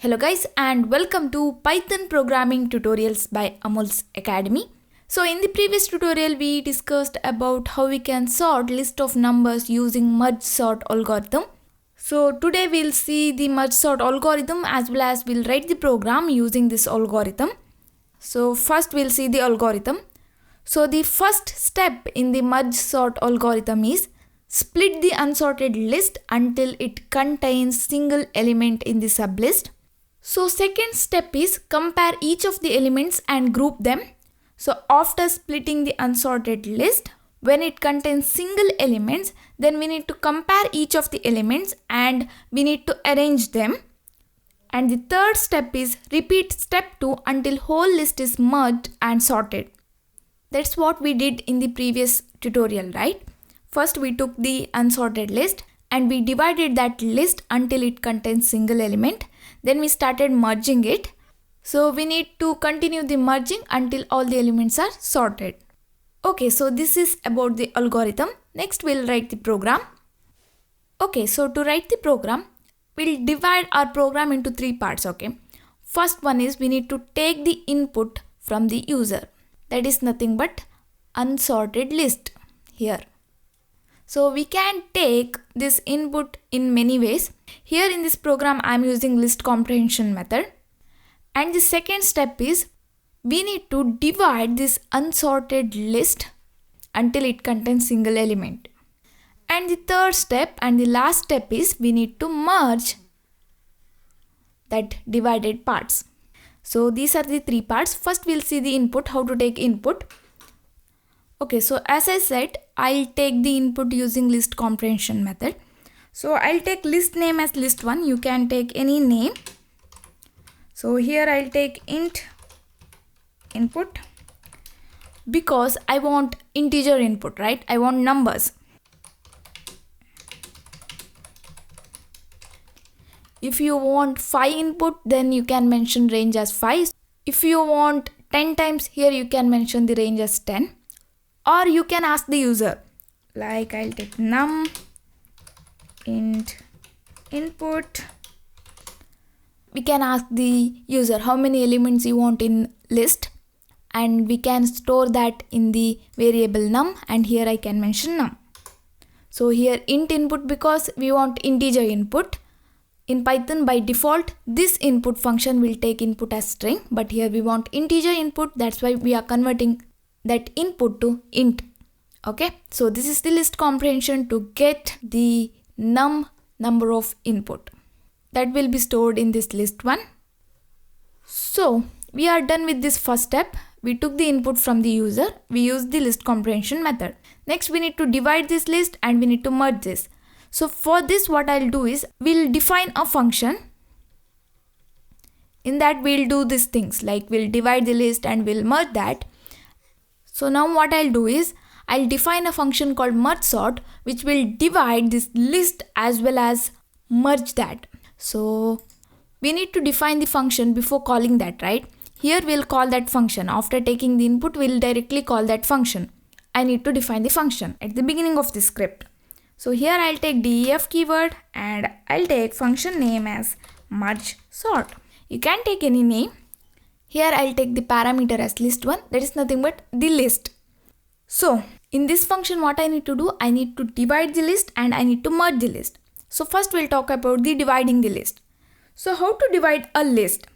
Hello guys and welcome to Python programming tutorials by Amol's Academy. So in the previous tutorial we discussed about how we can sort list of numbers using MergeSort algorithm. So today we'll see the MergeSort algorithm as well as we'll write the program using this algorithm. So first we'll see the algorithm. So the first step in the MergeSort algorithm is split the unsorted list until it contains single element in the sublist. So second step is compare each of the elements and group them. So after splitting the unsorted list, when it contains single elements, then we need to compare each of the elements and we need to arrange them. And the third step is repeat step 2 until whole list is merged and sorted. That's what we did in the previous tutorial, right? First we took the unsorted list and we divided that list until it contains single element. Then we started merging it. So we need to continue the merging until all the elements are sorted. Okay, so this is about the algorithm. Next we'll write the program. Okay, so to write the program, we'll divide our program into three parts, okay? First one is we need to take the input from the user. That is nothing but unsorted list here. So we can take this input in many ways. Here in this program I am using list comprehension method. And the second step is we need to divide this unsorted list until it contains single element. And the third step and the last step is we need to merge that divided parts. So these are the three parts. First we'll see the input, how to take input. Okay, so as I said, I'll take the input using list comprehension method. So I'll take list name as list1. You can take any name. So here I'll take int input because I want integer input, right? I want numbers. If you want 5 input, then you can mention range as 5. If you want 10 times, here you can mention the range as 10. Or you can ask the user, like I'll take num int input. We can ask the user how many elements you want in list and we can store that in the variable num, and here I can mention num. So here int input because we want integer input. In Python by default this input function will take input as string, but here we want integer input, that's why we are converting that input to int. Okay, so this is the list comprehension to get the number of input that will be stored in this list one. So we are done with this first step. We took the input from the user, we used the list comprehension method. Next we need to divide this list and we need to merge this. So for this what I'll do is we'll define a function. In that we'll do these things like we'll divide the list and we'll merge that. So now what I'll do is I'll define a function called MergeSort which will divide this list as well as merge that. So we need to define the function before calling that, right? Here we'll call that function. After taking the input we'll directly call that function. I need to define the function at the beginning of the script. So here I'll take def keyword and I'll take function name as MergeSort. You can take any name. Here I'll take the parameter as list1, that is nothing but the list. So in this function what I need to do, I need to divide the list and I need to merge the list. So first we'll talk about the dividing the list. So how to divide a list?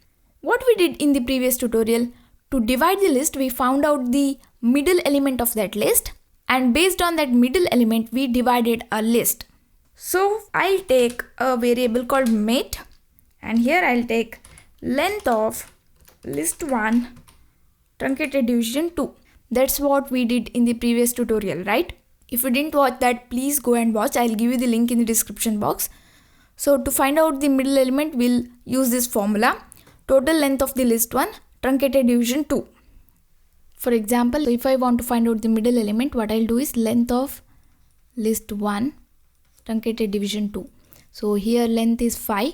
What we did in the previous tutorial, to divide the list we found out the middle element of that list and based on that middle element we divided a list. So I'll take a variable called mate and here I'll take length of list1 truncated division 2. That's what we did in the previous tutorial, right? If you didn't watch that, please go and watch. I'll give you the link in the description box. So to find out the middle element, we'll use this formula. Total length of the list1 truncated division 2. For example, if I want to find out the middle element, what I'll do is length of list1 truncated division 2. So here length is 5,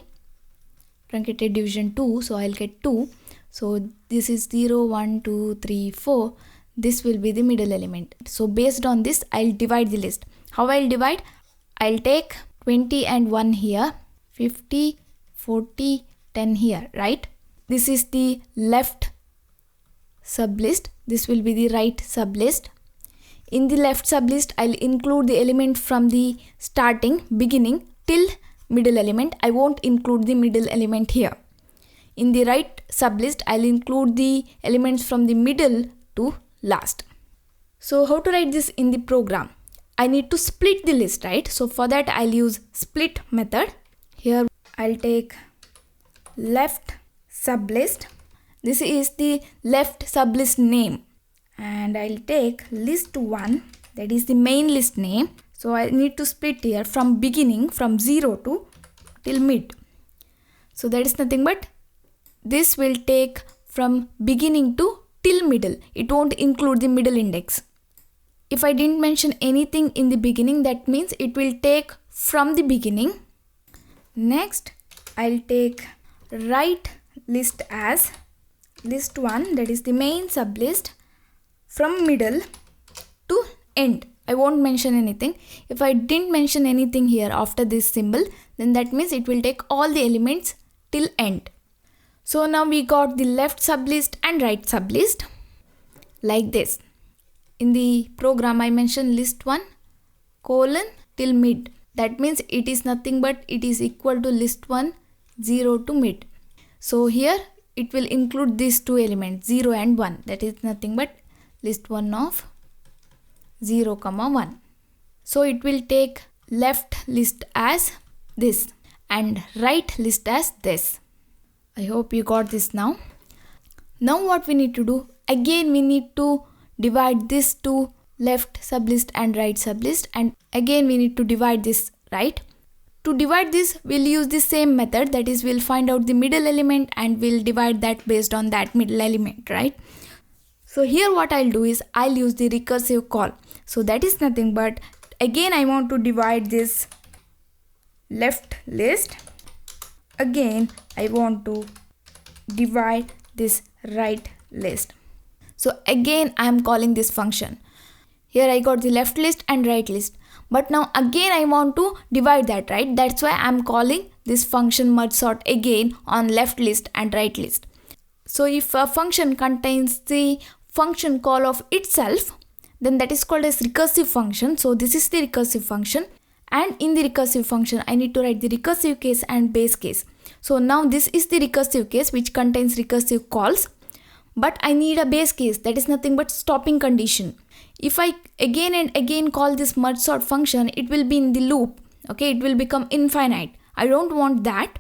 truncated division 2, so I'll get 2. So this is 0, 1, 2, 3, 4. This will be the middle element. So based on this, I'll divide the list. How I'll divide? I'll take 20 and 1 here, 50, 40, 10 here, right? This is the left sublist. This will be the right sublist. In the left sublist, I'll include the element from the beginning till middle element. I won't include the middle element here. In the right sublist, I'll include the elements from the middle to last. So how to write this in the program? I need to split the list, right? So for that, I'll use split method. Here I'll take left sublist. This is the left sublist name. And I'll take list1, that is the main list name. So I need to split here from beginning, from 0 to till mid. So that is nothing but this will take from beginning to till middle. It won't include the middle index. If I didn't mention anything in the beginning, that means it will take from the beginning. Next, I'll take right list as list1, that is the main sublist, from middle to end. I won't mention anything. If I didn't mention anything here after this symbol, then that means it will take all the elements till end. So now we got the left sublist and right sublist like this. In the program I mentioned list1 colon till mid. That means it is nothing but it is equal to list1 0 to mid. So here it will include these two elements 0 and 1. That is nothing but list1 of 0, 1. So it will take left list as this and right list as this. I hope you got this now. Now what we need to do? Again we need to divide this to left sublist and right sublist, and again we need to divide this, right? To divide this, we'll use the same method, that is we'll find out the middle element and we'll divide that based on that middle element, right? So here what I'll do is I'll use the recursive call. So that is nothing but again I want to divide this left list. Again I want to divide this right list. So again I am calling this function. Here I got the left list and right list. But now again I want to divide that, right? That's why I am calling this function MergeSort again on left list and right list. So if a function contains the function call of itself, then that is called as recursive function. So this is the recursive function. And in the recursive function, I need to write the recursive case and base case. So now this is the recursive case which contains recursive calls. But I need a base case, that is nothing but stopping condition. If I again and again call this MergeSort function, it will be in the loop. Okay, it will become infinite. I don't want that.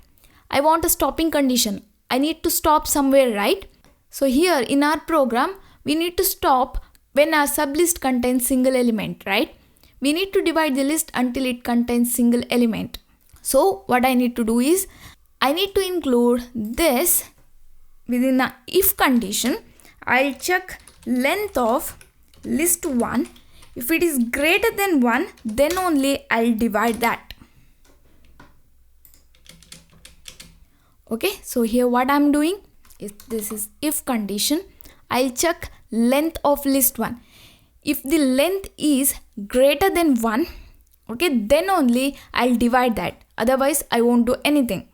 I want a stopping condition. I need to stop somewhere, right? So here in our program, we need to stop when our sublist contains single element, right? We need to divide the list until it contains single element. So what I need to do is, I need to include this within a if condition. I'll check length of list1. If it is greater than 1, then only I'll divide that. Okay, so here what I'm doing is, this is if condition. I'll check length of list1. If the length is greater than 1, okay, then only I'll divide that. Otherwise, I won't do anything.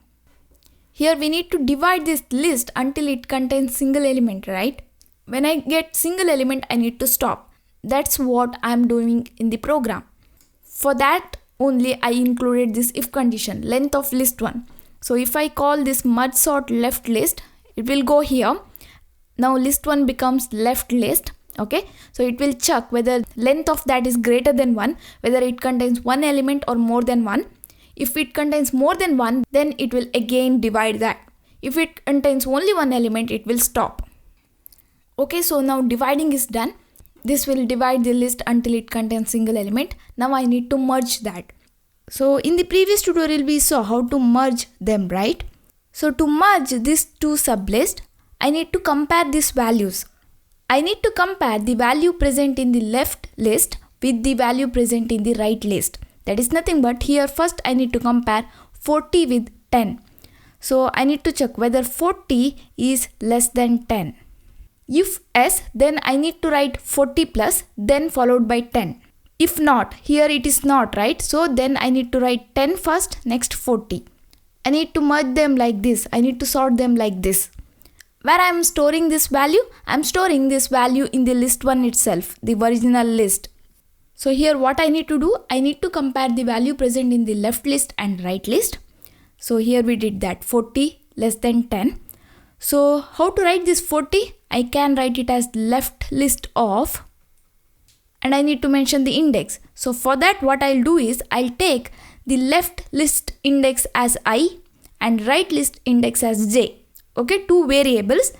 Here we need to divide this list until it contains single element, right? When I get single element, I need to stop. That's what I'm doing in the program. For that only I included this if condition, length of list1. So if I call this MergeSort left list, it will go here. Now list1 becomes left list. Okay, so it will check whether length of that is greater than 1, whether it contains one element or more than one. If it contains more than one, then it will again divide that. If it contains only one element, it will stop. Okay, so now dividing is done. This will divide the list until it contains single element. Now I need to merge that. So in the previous tutorial, we saw how to merge them, right? So to merge these two sublists, I need to compare these values. I need to compare the value present in the left list with the value present in the right list. That is nothing but here first I need to compare 40 with 10. So I need to check whether 40 is less than 10. If yes, then I need to write 40 plus, then followed by 10. If not, here it is not, right? So then I need to write 10 first, next 40. I need to merge them like this. I need to sort them like this. Where I am storing this value? I am storing this value in the list 1 itself, the original list. So here what I need to do? I need to compare the value present in the left list and right list. So here we did that, 40 less than 10. So how to write this 40? I can write it as left list of, and I need to mention the index. So for that what I'll do is I'll take the left list index as I and right list index as j. Okay, two variables,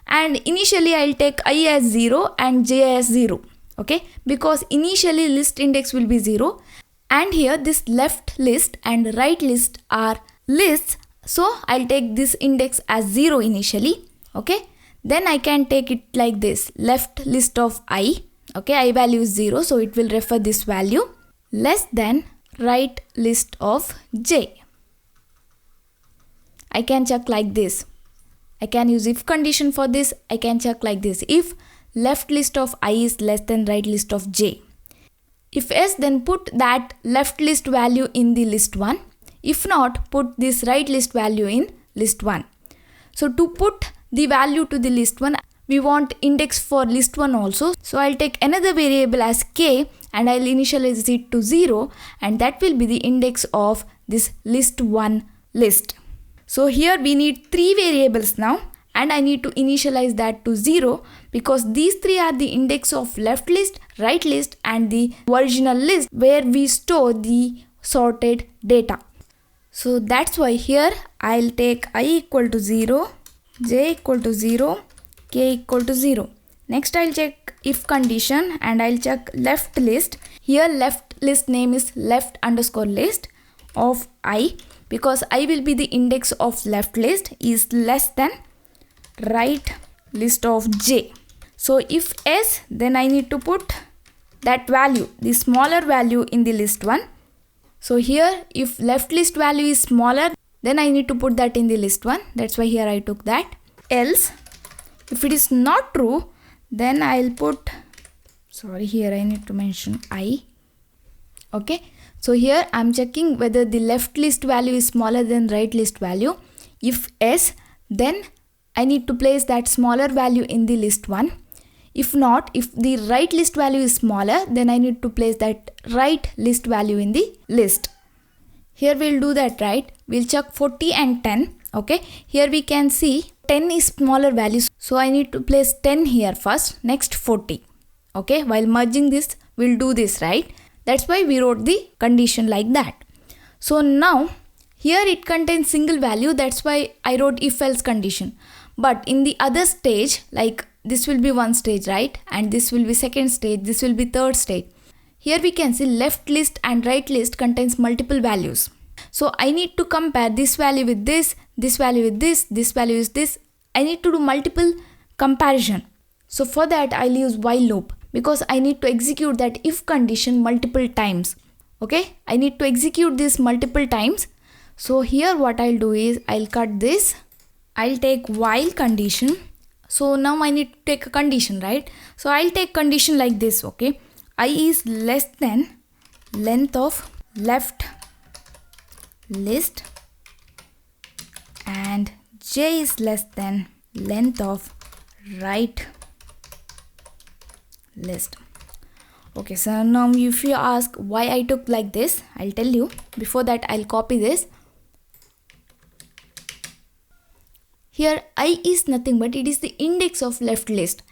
and initially I'll take I as 0 and j as 0. Okay, because initially list index will be 0, and here this left list and right list are lists, so I'll take this index as 0 initially. Okay, then I can take it like this, left list of I. Okay, I value is 0, so it will refer this value, less than right list of j. I can check like this. I can use if condition for this. I can check like this, if left list of I is less than right list of j. If yes, then put that left list value in the list 1. If not, put this right list value in list 1. So to put the value to the list 1, we want index for list 1 also. So I'll take another variable as k and I'll initialize it to 0, and that will be the index of this list 1 list. So here we need 3 variables now, and I need to initialize that to 0 because these 3 are the index of left list, right list and the original list where we store the sorted data. So that's why here I'll take I equal to 0, j equal to 0, k equal to 0. Next I'll check if condition and I'll check left list. Here left list name is left underscore list of I, because I will be the index of left list is less than right list of j. So if s, then I need to put that value, the smaller value in the list 1. So here if left list value is smaller, then I need to put that in the list 1. That's why here I took that. Else, if it is not true, then I'll put, here I need to mention I. Okay. So here I'm checking whether the left list value is smaller than right list value. If yes, then I need to place that smaller value in the list 1. If not, if the right list value is smaller, then I need to place that right list value in the list. Here we'll do that, right? We'll check 40 and 10. Okay. Here we can see 10 is smaller value. So I need to place 10 here first, next 40. Okay. While merging this, we'll do this, right? That's why we wrote the condition like that. So now here it contains single value. That's why I wrote if else condition. But in the other stage, like this will be one stage, right? And this will be second stage. This will be third stage. Here we can see left list and right list contains multiple values. So I need to compare this value with this value with this value is this. I need to do multiple comparison. So for that I'll use while loop, because I need to execute that if condition multiple times. Okay, I need to execute this multiple times. So here what I'll do is I'll cut this. I'll take while condition. So now I need to take a condition, right? So I'll take condition like this. Okay, I is less than length of left list and j is less than length of right list. Okay, so now if you ask why I took like this, I'll tell you. Before that I'll copy this. Here I is nothing but it is the index of left list,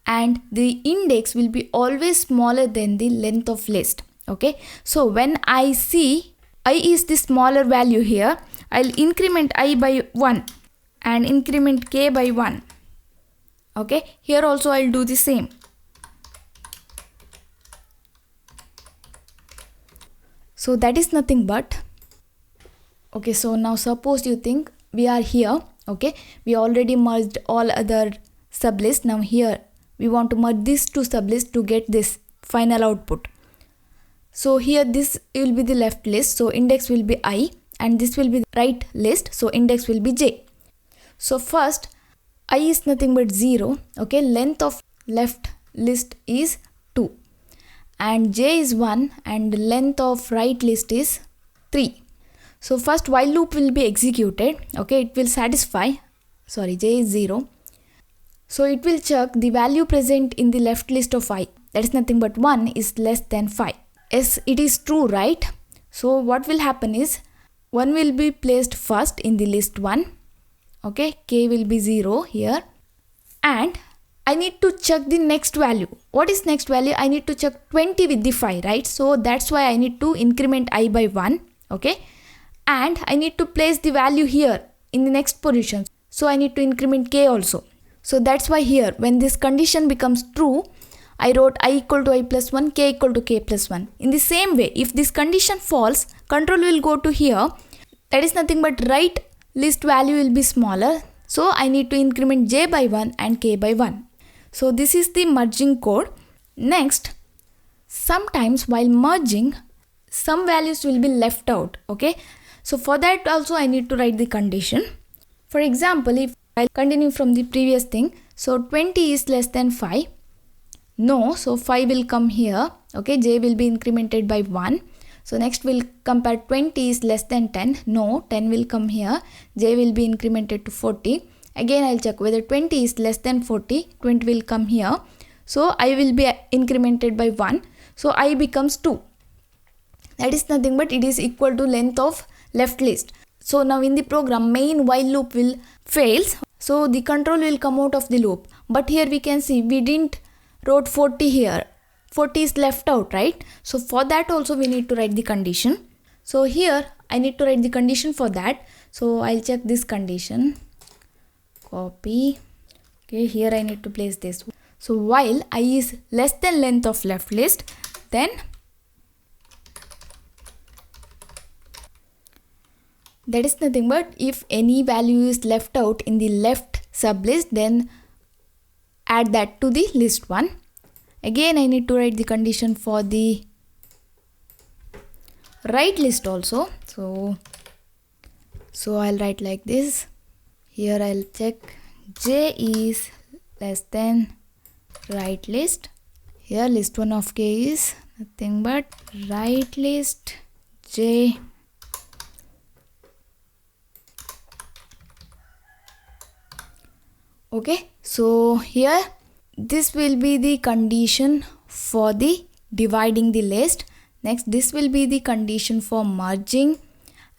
and the index will be always smaller than the length of list. Okay, so when I see I is the smaller value here, I'll increment I by 1 and increment k by 1. Okay, here also I'll do the same. So that is nothing but, okay, so now suppose you think we are here, okay, we already merged all other sublists. Now here we want to merge these two sublists to get this final output. So here this will be the left list, so index will be I, and this will be the right list, so index will be j. So first I is nothing but 0, okay, length of left list is 2. And j is 1 and length of right list is 3. So first while loop will be executed. Okay, it will satisfy, j is 0. So it will check the value present in the left list of I, that is nothing but 1 is less than 5. Yes, it is true, right? So what will happen is 1 will be placed first in the list 1. Okay, k will be 0 here, and I need to check the next value. What is next value? I need to check 20 with the 5, right? So that's why I need to increment I by 1. Okay, and I need to place the value here in the next position. So I need to increment k also. So that's why here when this condition becomes true, I wrote I equal to I plus 1, k equal to k plus 1. In the same way, if this condition false, control will go to here. That is nothing but right list value will be smaller. So I need to increment j by 1 and k by 1. So this is the merging code. Next, sometimes while merging, some values will be left out. Okay, so for that also I need to write the condition. For example, if I continue from the previous thing, so 20 is less than 5. No, so 5 will come here. Okay, j will be incremented by 1. So next we'll compare 20 is less than 10. No, 10 will come here. J will be incremented to 40. Again I'll check whether 20 is less than 40. 20 will come here. So I will be incremented by 1. So I becomes 2. That is nothing but it is equal to length of left list. So now in the program main while loop will fails. So the control will come out of the loop. But here we can see we didn't wrote 40 here. 40 is left out, right? So for that also we need to write the condition. So here I need to write the condition for that. So I'll check this condition. Copy. Okay, here I need to place this. So while I is less than length of left list, then that is nothing but if any value is left out in the left sublist, then add that to the list 1. Again I need to write the condition for the right list also. So I'll write like this. Here I'll check j is less than right list. Here list 1 of k is nothing but right list j. Okay, so here this will be the condition for the dividing the list. Next, this will be the condition for merging,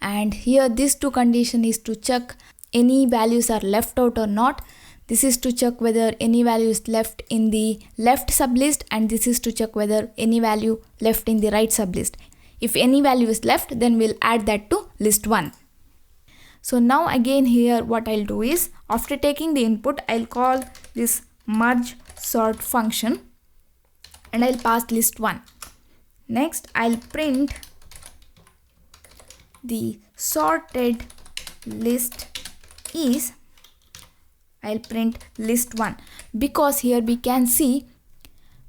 and here this two condition is to check any values are left out or not. This is to check whether any value is left in the left sublist, and this is to check whether any value left in the right sublist. If any value is left, then we'll add that to list 1. So now again here what I'll do is, after taking the input, I'll call this MergeSort function and I'll pass list 1. Next I'll print the sorted list is, I'll print list 1, because here we can see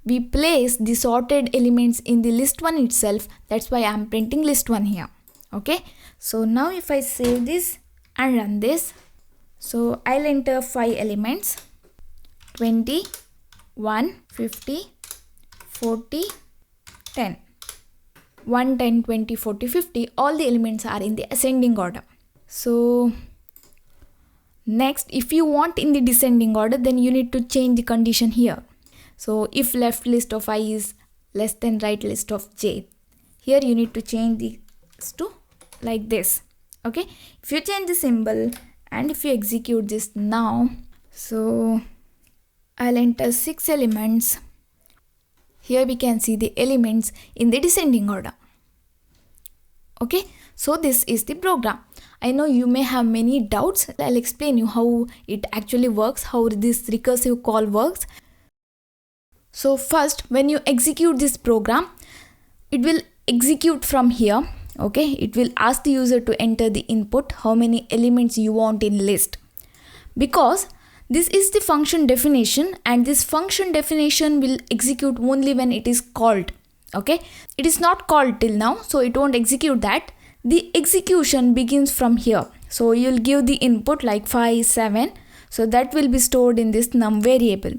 we place the sorted elements in the list 1 itself. That's why I'm printing list 1 here. Okay, so now if I save this and run this, so I'll enter 5 elements: 20, 1, 50, 40, 10. 1, 10, 20, 40, 50. All the elements are in the ascending order. So next, if you want in the descending order, then you need to change the condition here. So if left list of I is less than right list of j, here you need to change this to like this. Okay, if you change the symbol and if you execute this now, so I'll enter 6 elements. Here we can see the elements in the descending order. Okay, so this is the program. I know you may have many doubts. I'll explain you how it actually works, how this recursive call works. So first, when you execute this program, it will execute from here. Okay, it will ask the user to enter the input, how many elements you want in list, because this is the function definition, and this function definition will execute only when it is called. Okay, it is not called till now, so it won't execute that. The execution begins from here. So you'll give the input like 5, 7, so that will be stored in this num variable.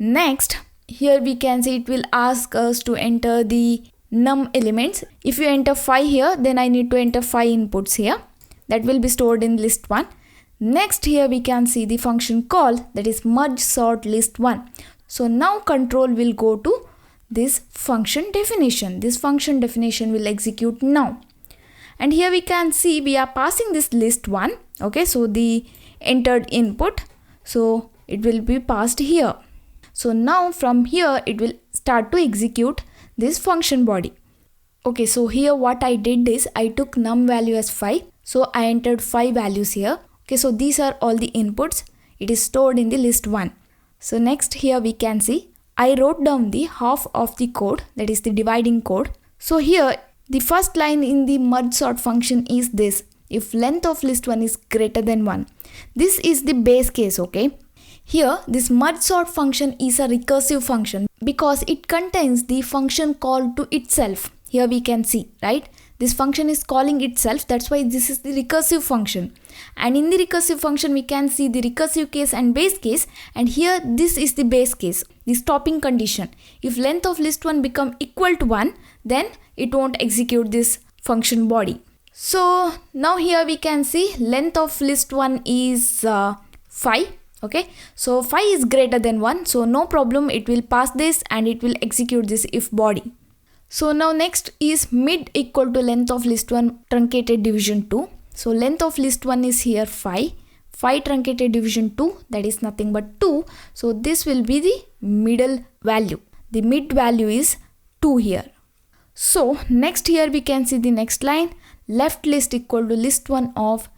Next, here we can see it will ask us to enter the num elements. If you enter 5 here, then I need to enter 5 inputs here. That will be stored in list 1. Next here we can see the function call, that is MergeSort list 1. So now control will go to this function definition. This function definition will execute now. And here we can see we are passing this list 1. Okay, so the entered input, so it will be passed here. So now from here it will start to execute this function body. Okay, so here what I did is I took num value as 5. So I entered 5 values here. Okay, so these are all the inputs. It is stored in the list 1. So next here we can see I wrote down the half of the code, that is the dividing code. So here the first line in the MergeSort function is this: if length of list 1 is greater than 1. This is the base case, okay? Here this MergeSort function is a recursive function because it contains the function call to itself. Here we can see, right? This function is calling itself, that's why this is the recursive function. And in the recursive function we can see the recursive case and base case, and here this is the base case, the stopping condition. If length of list 1 become equal to 1, then it won't execute this function body. So now here we can see length of list 1 is 5. Okay, so 5 is greater than 1, so no problem, it will pass this and it will execute this if body. So now next is mid equal to length of list 1 truncated division 2. So length of list 1 is here 5. 5 truncated division 2, that is nothing but 2. So this will be the middle value. The mid value is 2 here. So next here we can see the next line, left list equal to list 1 of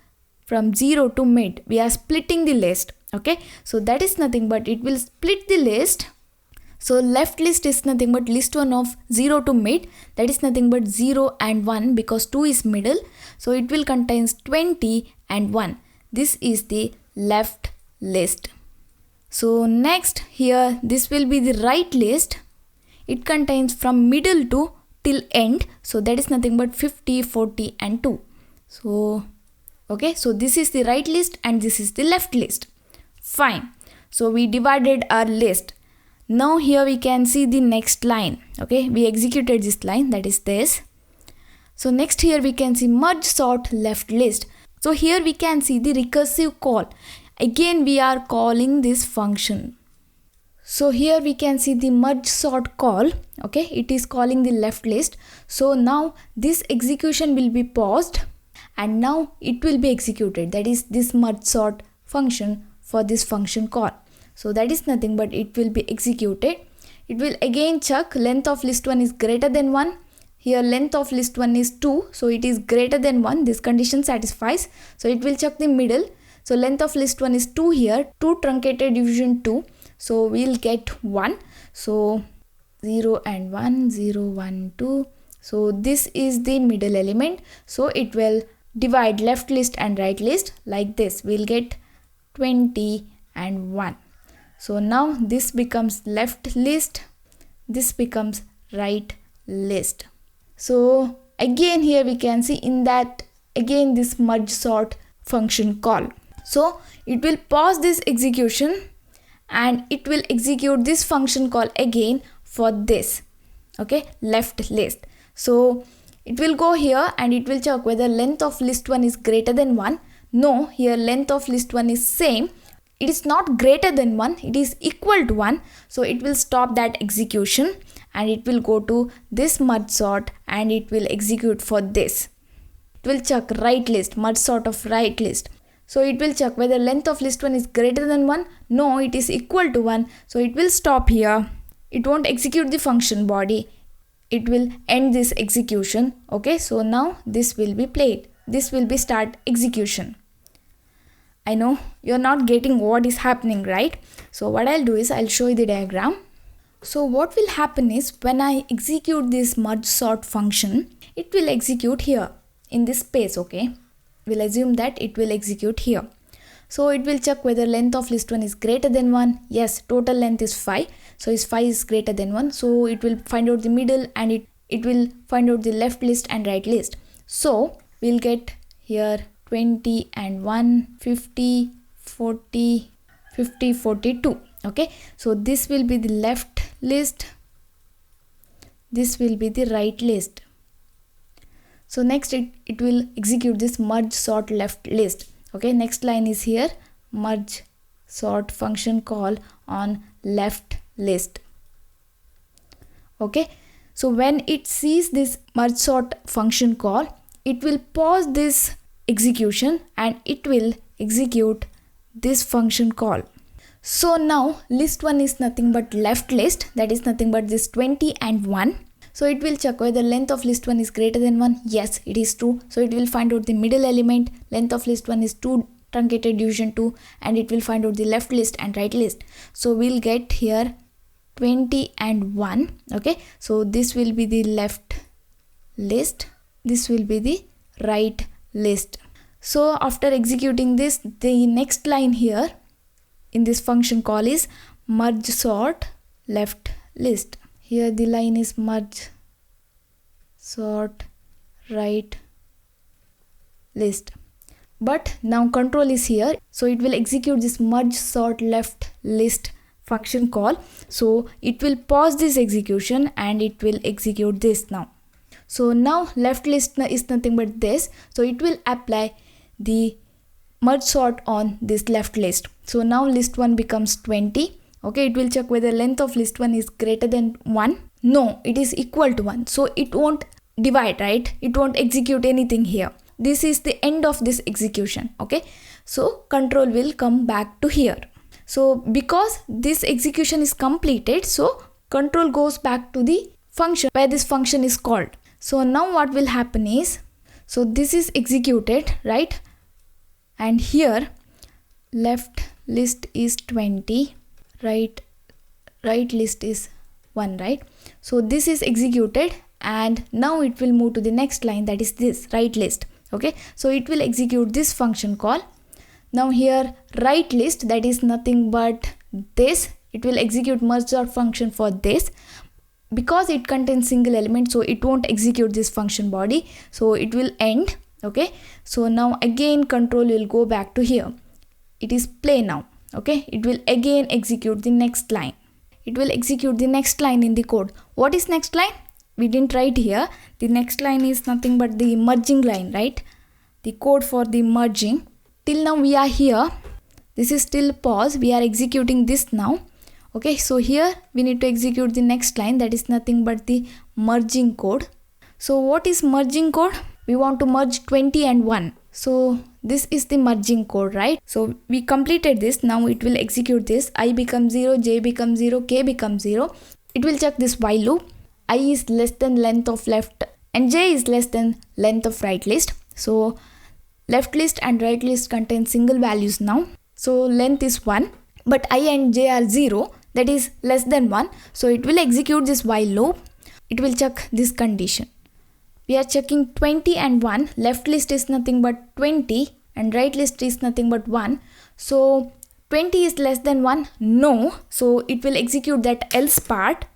from 0 to mid. We are splitting the list. Okay, so that is nothing but it will split the list. So left list is nothing but list 1 of 0 to mid, that is nothing but 0 and 1 because 2 is middle. So it will contains 20 and 1. This is the left list. So next here this will be the right list. It contains from middle to till end. So that is nothing but 50, 40 and 2. So okay, so this is the right list and this is the left list. Fine. So we divided our list. Now here we can see the next line. Okay, we executed this line, that is this. So next here we can see MergeSort left list. So here we can see the recursive call. Again we are calling this function. So here we can see the MergeSort call. Okay, it is calling the left list. So now this execution will be paused and now it will be executed. That is this MergeSort function for this function call. So that is nothing but it will be executed. It will again check length of list 1 is greater than 1. Here length of list 1 is 2. So it is greater than 1. This condition satisfies. So it will check the middle. So length of list 1 is 2 here. 2 truncated division 2. So we will get 1. So 0 and 1, 0, 1, 2. So this is the middle element. So it will divide left list and right list like this. We will get 20 and 1. So now this becomes left list, this becomes right list. So again here we can see in that again this MergeSort function call. So it will pause this execution and it will execute this function call again for this, okay, left list. So it will go here and it will check whether length of list 1 is greater than 1. No, here length of list 1 is same. It is not greater than 1, it is equal to 1. So it will stop that execution and it will go to this MergeSort and it will execute for this. It will check right list, MergeSort of right list. So it will check whether length of list 1 is greater than 1. No, it is equal to 1. So it will stop here. It won't execute the function body. It will end this execution. Okay, so now this will be played. This will be start execution. I know you're not getting what is happening, right? So what I'll do is I'll show you the diagram. So what will happen is when I execute this MergeSort function, it will execute here in this space, okay? We'll assume that it will execute here. So it will check whether length of list 1 is greater than 1. Yes, total length is 5. So if 5 is greater than 1, so it will find out the middle and it will find out the left list and right list. So we'll get here 20 and 1, 50, 40, 50, 42. Okay, so this will be the left list. this will be the right list. So next it will execute this MergeSort left list. Okay, next line is here, MergeSort function call on left list. Okay, so when it sees this MergeSort function call, it will pause this execution and it will execute this function call. So now list1 is nothing but left list, that is nothing but this 20 and 1. So it will check whether length of list1 is greater than 1. Yes, it is true. So it will find out the middle element. Length of list1 is 2 truncated division 2, and it will find out the left list and right list. So we'll get here 20 and 1. Okay, so this will be the left list, this will be the right list. So after executing this, the next line here in this function call is MergeSort left list. Here the line is MergeSort right list. But now control is here, so it will execute this MergeSort left list function call. So it will pause this execution and it will execute this now. So now left list is nothing but this, so it will apply the MergeSort on this left list. So now list1 becomes 20. Okay, it will check whether length of list1 is greater than 1. No, it is equal to 1. So it won't divide, right? It won't execute anything here. This is the end of this execution. Okay, so control will come back to here. So because this execution is completed, so control goes back to the function where this function is called. So now what will happen is, so this is executed, right? And here left list is 20, right list is 1, right? So this is executed and now it will move to the next line, that is this right list. Okay, so it will execute this function call. Now here right list, that is nothing but this, it will execute MergeSort function for this. Because it contains single element, so it won't execute this function body, so it will end. Okay, so now again control will go back to here, it is play now. Okay, it will again execute the next line. It will execute the next line in the code. What is next line? We didn't write here. The next line is nothing but the merging line, right? The code for the merging. Till now we are here, this is still pause, we are executing this now. Okay, so here we need to execute the next line, that is nothing but the merging code. So what is merging code? We want to merge 20 and 1. So this is the merging code, right? So we completed this. Now it will execute this. I becomes 0, j becomes 0, k becomes 0. It will check this while loop. I is less than length of left and j is less than length of right list. So left list and right list contain single values now. So length is 1, but I and j are 0, that is less than 1. So it will execute this while loop. It will check this condition. We are checking 20 and 1. Left list is nothing but 20 and right list is nothing but 1. So 20 is less than 1. No. So it will execute that else part.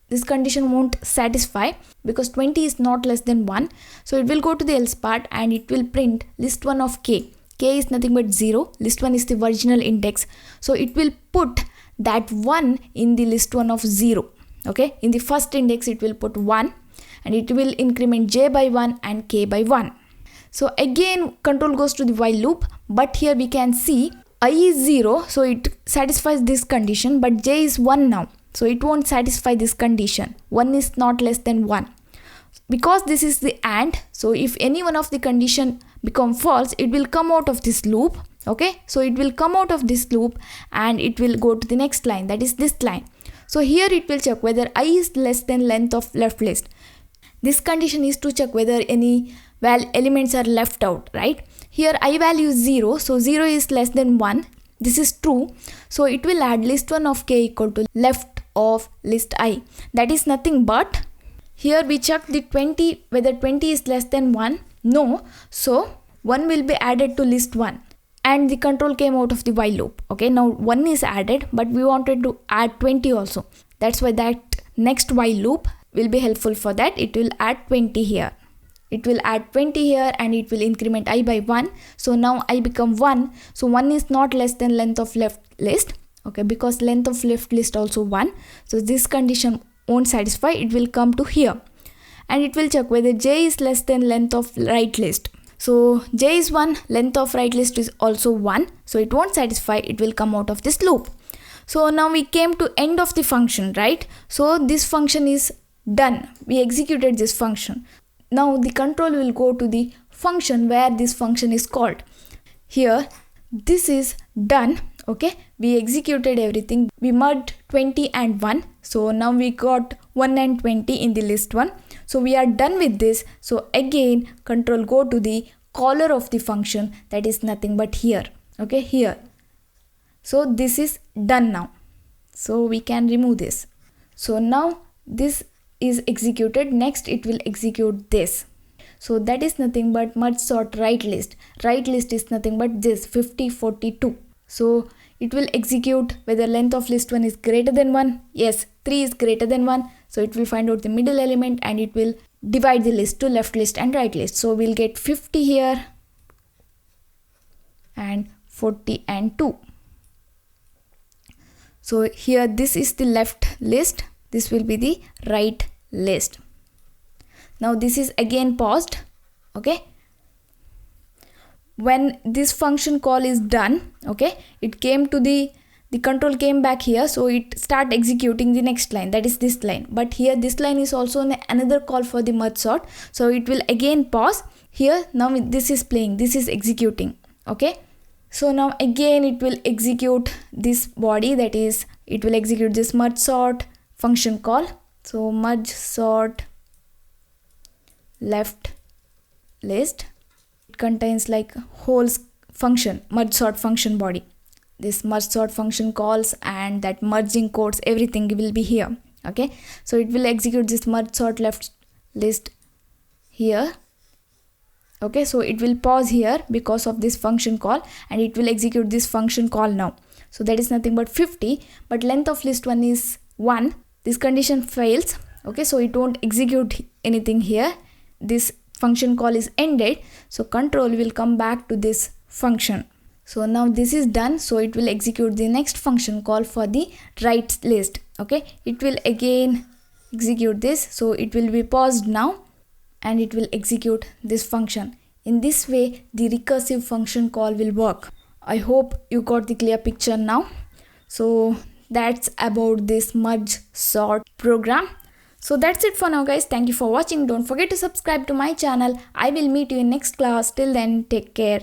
This condition won't satisfy because 20 is not less than 1. So it will go to the else part and it will print list1 of k. K is nothing but 0. List1 is the original index. So it will put that 1 in the list1 of 0. Okay. In the first index it will put 1. And it will increment j by 1 and k by 1. So again control goes to the while loop, but here we can see I is 0, so it satisfies this condition, but j is 1 now, so it won't satisfy this condition. 1 is not less than 1. Because this is the AND, so if any one of the condition become false, it will come out of this loop. Okay, so it will come out of this loop and it will go to the next line, that is this line. So here it will check whether I is less than length of left list. This condition is to check whether any elements are left out, right? Here I value is 0, so 0 is less than 1. This is true. So it will add list1 of k equal to left of list I. That is nothing but, here we check the 20, whether 20 is less than 1. No. So 1 will be added to list1 and the control came out of the while loop. Okay, now 1 is added, but we wanted to add 20 also. That's why that next while loop will be helpful for that. It will add 20 here. It will add 20 here and it will increment I by 1. So now I become 1. So 1 is not less than length of left list. Okay, because length of left list also 1. So this condition won't satisfy, it will come to here and it will check whether j is less than length of right list. So j is 1, length of right list is also 1, so it won't satisfy, it will come out of this loop. So now we came to end of the function, right? So this function is done, we executed this function. Now the control will go to the function where this function is called. Here this is done, okay, we executed everything, we merged 20 and 1, so now we got 1 and 20 in the list 1. So we are done with this. So again control go to the caller of the function, that is nothing but here, okay, here. So this is done now, so we can remove this. So now this is executed, next it will execute this. So that is nothing but merge sort right list. Right list is nothing but this 50, 42. So it will execute whether length of list 1 is greater than 1. Yes, 3 is greater than 1. So it will find out the middle element and it will divide the list to left list and right list. So we'll get 50 here and 40 and 2. So here this is the left list, this will be the right list. Now this is again paused, okay. When this function call is done, okay, it came to the control came back here, so it start executing the next line, that is this line. But here this line is also another call for the merge sort, so it will again pause here. Now this is playing, this is executing, okay. So now again it will execute this body, that is it will execute this merge sort function call. So merge sort left list, it contains like whole function, merge sort function body. This merge sort function calls and that merging codes, everything will be here, okay. So it will execute this merge sort left list here, okay. So it will pause here because of this function call and it will execute this function call now. So that is nothing but 50, but length of list 1 is 1. This condition fails, okay, so it won't execute anything here. This function call is ended, so control will come back to this function. So now this is done, so it will execute the next function call for the right list, okay. It will again execute this, so it will be paused now and it will execute this function. In this way the recursive function call will work. I hope you got the clear picture now. So that's about this merge sort program. So that's it for now guys, thank you for watching. Don't forget to subscribe to my channel. I will meet you in next class. Till then, take care.